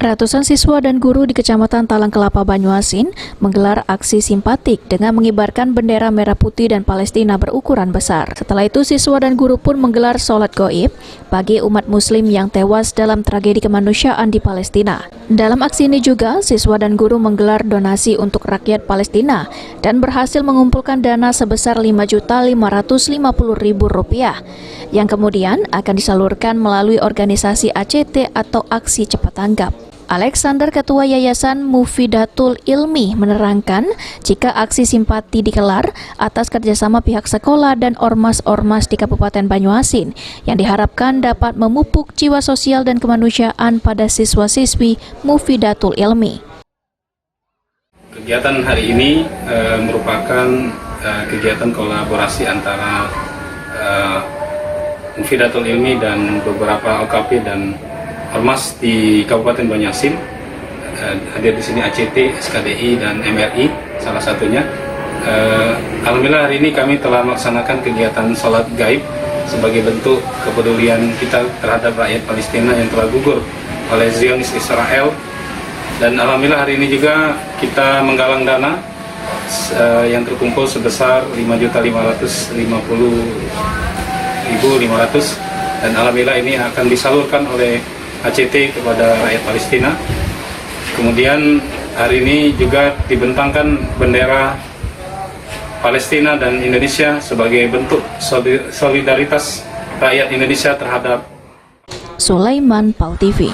Ratusan siswa dan guru di Kecamatan Talang Kelapa, Banyuasin menggelar aksi simpatik dengan mengibarkan bendera merah putih dan Palestina berukuran besar. Setelah itu, siswa dan guru pun menggelar sholat gaib bagi umat muslim yang tewas dalam tragedi kemanusiaan di Palestina. Dalam aksi ini juga, siswa dan guru menggelar donasi untuk rakyat Palestina dan berhasil mengumpulkan dana sebesar Rp5.550.000 yang kemudian akan disalurkan melalui organisasi ACT atau Aksi Cepat Tanggap. Alexander, Ketua Yayasan Mufidatul Ilmi, menerangkan jika aksi simpati digelar atas kerjasama pihak sekolah dan ormas-ormas di Kabupaten Banyuasin yang diharapkan dapat memupuk jiwa sosial dan kemanusiaan pada siswa-siswi Mufidatul Ilmi. Kegiatan hari ini merupakan kegiatan kolaborasi antara Mufidatul Ilmi dan beberapa OKP dan ormas di Kabupaten Banyuasin. Hadir di sini ACT, SKDI, dan MRI salah satunya. Alhamdulillah hari ini kami telah melaksanakan kegiatan sholat gaib sebagai bentuk kepedulian kita terhadap rakyat Palestina yang telah gugur oleh Zionis Israel. Dan alhamdulillah hari ini juga kita menggalang dana yang terkumpul sebesar Rp5.550.500, dan alhamdulillah ini akan disalurkan oleh ACT kepada rakyat Palestina. Kemudian hari ini juga dibentangkan bendera Palestina dan Indonesia sebagai bentuk solidaritas rakyat Indonesia terhadap Sulaiman, PAL TV.